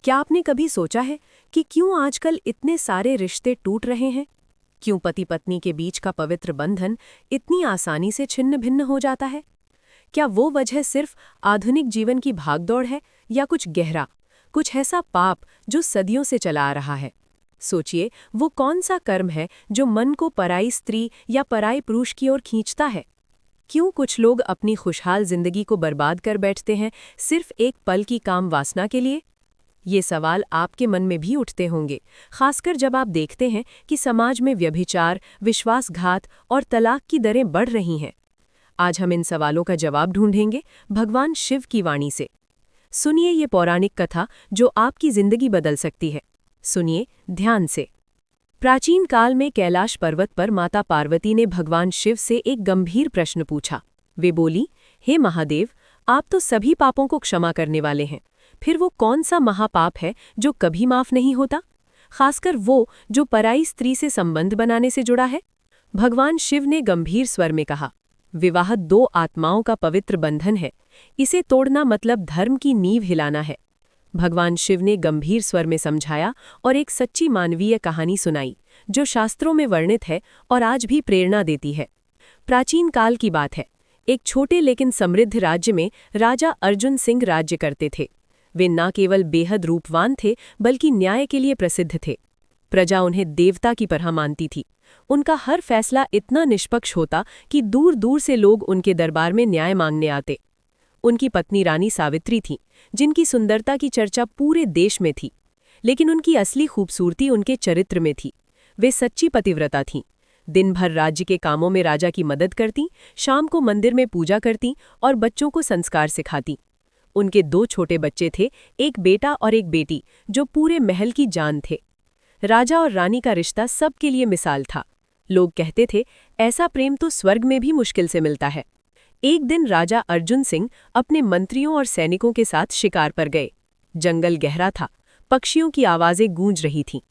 क्या आपने कभी सोचा है कि क्यों आजकल इतने सारे रिश्ते टूट रहे हैं? क्यों पति पत्नी के बीच का पवित्र बंधन इतनी आसानी से छिन्न भिन्न हो जाता है? क्या वो वजह सिर्फ आधुनिक जीवन की भागदौड़ है या कुछ गहरा, कुछ ऐसा पाप जो सदियों से चला आ रहा है? सोचिए, वो कौन सा कर्म है जो मन को पराई स्त्री या पराई पुरुष की ओर खींचता है? क्यों कुछ लोग अपनी खुशहाल जिंदगी को बर्बाद कर बैठते हैं सिर्फ एक पल की काम वासना के लिए? ये सवाल आपके मन में भी उठते होंगे, खासकर जब आप देखते हैं कि समाज में व्यभिचार, विश्वासघात और तलाक की दरें बढ़ रही हैं। आज हम इन सवालों का जवाब ढूंढेंगे भगवान शिव की वाणी से। सुनिए ये पौराणिक कथा जो आपकी जिंदगी बदल सकती है। सुनिए ध्यान से। प्राचीन काल में कैलाश पर्वत पर माता पार्वती ने भगवान शिव से एक गंभीर प्रश्न पूछा। वे बोली, हे महादेव, आप तो सभी पापों को क्षमा करने वाले हैं, फिर वो कौन सा महापाप है जो कभी माफ नहीं होता, खासकर वो जो पराई स्त्री से संबंध बनाने से जुड़ा है? भगवान शिव ने गंभीर स्वर में कहा, विवाह दो आत्माओं का पवित्र बंधन है, इसे तोड़ना मतलब धर्म की नींव हिलाना है। भगवान शिव ने गंभीर स्वर में समझाया और एक सच्ची मानवीय कहानी सुनाई जो शास्त्रों में वर्णित है और आज भी प्रेरणा देती है। प्राचीन काल की बात है। एक छोटे लेकिन समृद्ध राज्य में राजा अर्जुन सिंह राज्य करते थे। वे न केवल बेहद रूपवान थे बल्कि न्याय के लिए प्रसिद्ध थे। प्रजा उन्हें देवता की तरह मानती थी। उनका हर फैसला इतना निष्पक्ष होता कि दूर दूर से लोग उनके दरबार में न्याय मांगने आते। उनकी पत्नी रानी सावित्री थी, जिनकी सुंदरता की चर्चा पूरे देश में थी, लेकिन उनकी असली खूबसूरती उनके चरित्र में थी। वे सच्ची पतिव्रता थीं। दिन भर राज्य के कामों में राजा की मदद करती, शाम को मंदिर में पूजा करती और बच्चों को संस्कार सिखाती। उनके दो छोटे बच्चे थे, एक बेटा और एक बेटी, जो पूरे महल की जान थे। राजा और रानी का रिश्ता सबके लिए मिसाल था। लोग कहते थे, ऐसा प्रेम तो स्वर्ग में भी मुश्किल से मिलता है। एक दिन राजा अर्जुन सिंह अपने मंत्रियों और सैनिकों के साथ शिकार पर गए। जंगल गहरा था, पक्षियों की आवाजें गूंज रही थीं।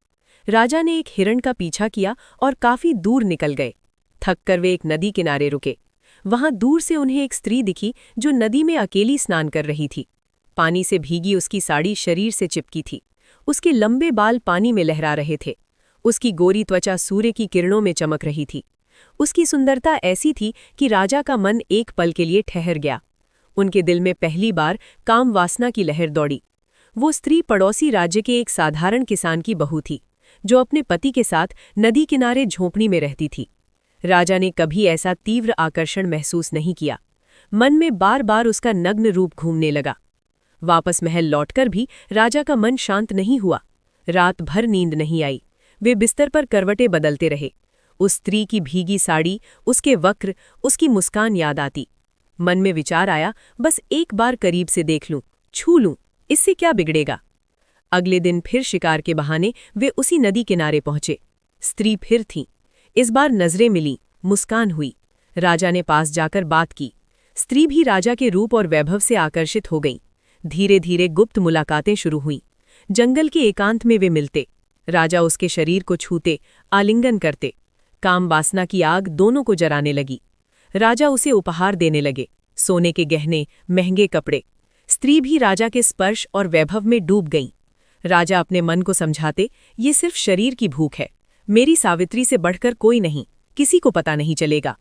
राजा ने एक हिरण का पीछा किया और काफी दूर निकल गए। थक कर वे एक नदी किनारे रुके। वहां दूर से उन्हें एक स्त्री दिखी जो नदी में अकेली स्नान कर रही थी। पानी से भीगी उसकी साड़ी शरीर से चिपकी थी। उसके लंबे बाल पानी में लहरा रहे थे। उसकी गोरी त्वचा सूर्य की किरणों में चमक रही थी। उसकी सुंदरता ऐसी थी कि राजा का मन एक पल के लिए ठहर गया। उनके दिल में पहली बार काम वासना की लहर दौड़ी। वो स्त्री पड़ोसी राज्य के एक साधारण किसान की बहू थी, जो अपने पति के साथ नदी किनारे झोंपड़ी में रहती थी। राजा ने कभी ऐसा तीव्र आकर्षण महसूस नहीं किया। मन में बार बार उसका नग्न रूप घूमने लगा। वापस महल लौटकर भी राजा का मन शांत नहीं हुआ। रात भर नींद नहीं आई। वे बिस्तर पर करवटें बदलते रहे। उस स्त्री की भीगी साड़ी, उसके वक्र, उसकी मुस्कान याद आती। मन में विचार आया, बस एक बार करीब से देख लूं, छू लूं, इससे क्या बिगड़ेगा। अगले दिन फिर शिकार के बहाने वे उसी नदी किनारे पहुंचे। स्त्री फिर थी। इस बार नजरें मिली, मुस्कान हुई। राजा ने पास जाकर बात की। स्त्री भी राजा के रूप और वैभव से आकर्षित हो गई। धीरे धीरे गुप्त मुलाकातें शुरू हुईं। जंगल के एकांत में वे मिलते। राजा उसके शरीर को छूते, आलिंगन करते। काम वासना की आग दोनों को जराने लगी। राजा उसे उपहार देने लगे, सोने के गहने, महंगे कपड़े। स्त्री भी राजा के स्पर्श और वैभव में डूब गई। राजा अपने मन को समझाते, ये सिर्फ शरीर की भूख है, मेरी सावित्री से बढ़कर कोई नहीं, किसी को पता नहीं चलेगा।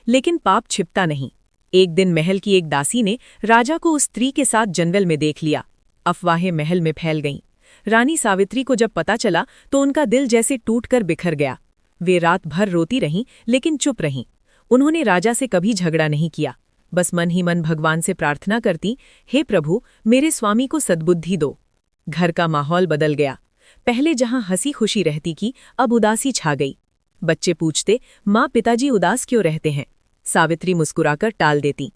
लेकिन पाप छिपता नहीं। एक दिन महल की एक दासी ने राजा को उस स्त्री के साथ जंगल में देख लिया। अफवाहें महल में फैल गईं। रानी सावित्री को जब पता चला तो उनका दिल जैसे टूटकर बिखर गया। वे रात भर रोती रहीं, लेकिन चुप रहीं। उन्होंने राजा से कभी झगड़ा नहीं किया, बस मन ही मन भगवान से प्रार्थना करती, हे प्रभु, मेरे स्वामी को सद्बुद्धि दो। घर का माहौल बदल गया। पहले जहां हंसी खुशी रहती की, अब उदासी छा गई। बच्चे पूछते, माँ पिताजी उदास क्यों रहते हैं? सावित्री मुस्कुराकर टाल देती।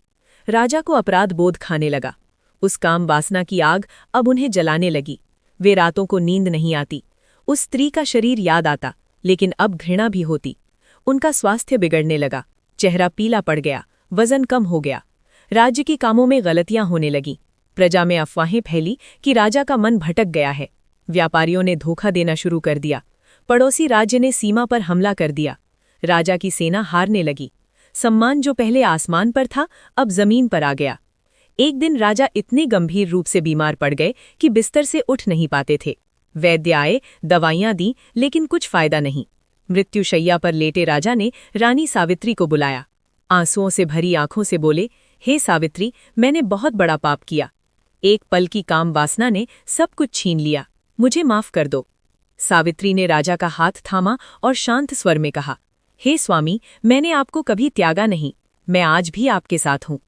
राजा को अपराध बोध खाने लगा। उस काम वासना की आग अब उन्हें जलाने लगी। वे रातों को नींद नहीं आती। उस स्त्री का शरीर याद आता, लेकिन अब घृणा भी होती। उनका स्वास्थ्य बिगड़ने लगा। चेहरा पीला पड़ गया, वजन कम हो गया। राज्य के कामों में गलतियां होने लगी। प्रजा में अफवाहें फैली कि राजा का मन भटक गया है। व्यापारियों ने धोखा देना शुरू कर दिया। पड़ोसी राज्य ने सीमा पर हमला कर दिया। राजा की सेना हारने लगी। सम्मान जो पहले आसमान पर था, अब जमीन पर आ गया। एक दिन राजा इतने गंभीर रूप से बीमार पड़ गए कि बिस्तर से उठ नहीं पाते थे। वैद्य आए, दवाइयां दी, लेकिन कुछ फायदा नहीं। मृत्युशैया पर लेटे राजा ने रानी सावित्री को बुलाया। आंसुओं से भरी आंखों से बोले, हे सावित्री, मैंने बहुत बड़ा पाप किया। एक पल की काम वासना ने सब कुछ छीन लिया। मुझे माफ कर दो। सावित्री ने राजा का हाथ थामा और शांत स्वर में कहा, हे स्वामी, मैंने आपको कभी त्यागा नहीं। मैं आज भी आपके साथ हूँ।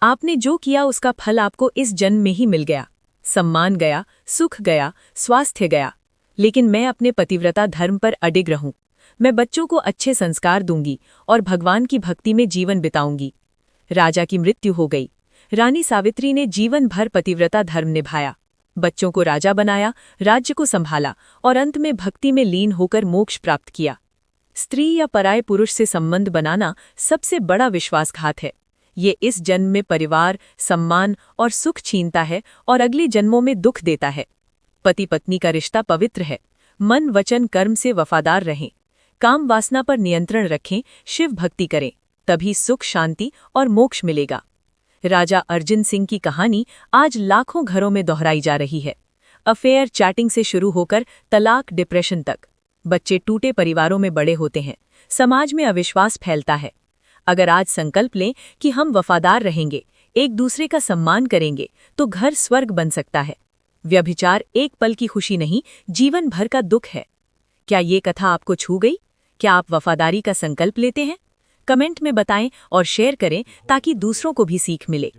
आपने जो किया उसका फल आपको इस जन्म में ही मिल गया। सम्मान गया, सुख गया, स्वास्थ्य गया, लेकिन मैं अपने पतिव्रता धर्म पर अडिग रहूं। मैं बच्चों को अच्छे संस्कार दूंगी और भगवान की भक्ति में जीवन बिताऊंगी। राजा की मृत्यु हो गई। रानी सावित्री ने जीवन भर पतिव्रता धर्म निभाया, बच्चों को राजा बनाया, राज्य को संभाला और अंत में भक्ति में लीन होकर मोक्ष प्राप्त किया। स्त्री या पराये पुरुष से संबंध बनाना सबसे बड़ा विश्वासघात है। ये इस जन्म में परिवार, सम्मान और सुख छीनता है और अगले जन्मों में दुख देता है। पति पत्नी का रिश्ता पवित्र है। मन वचन कर्म से वफादार रहें, काम वासना पर नियंत्रण रखें, शिव भक्ति करें, तभी सुख, शांति और मोक्ष मिलेगा। राजा अर्जुन सिंह की कहानी आज लाखों घरों में दोहराई जा रही है। अफेयर, चैटिंग से शुरू होकर तलाक, डिप्रेशन तक। बच्चे टूटे परिवारों में बड़े होते हैं, समाज में अविश्वास फैलता है। अगर आज संकल्प लें कि हम वफादार रहेंगे, एक दूसरे का सम्मान करेंगे, तो घर स्वर्ग बन सकता है। व्यभिचार एक पल की खुशी नहीं, जीवन भर का दुख है। क्या ये कथा आपको छू गई? क्या आप वफादारी का संकल्प लेते हैं? कमेंट में बताएं और शेयर करें ताकि दूसरों को भी सीख मिले।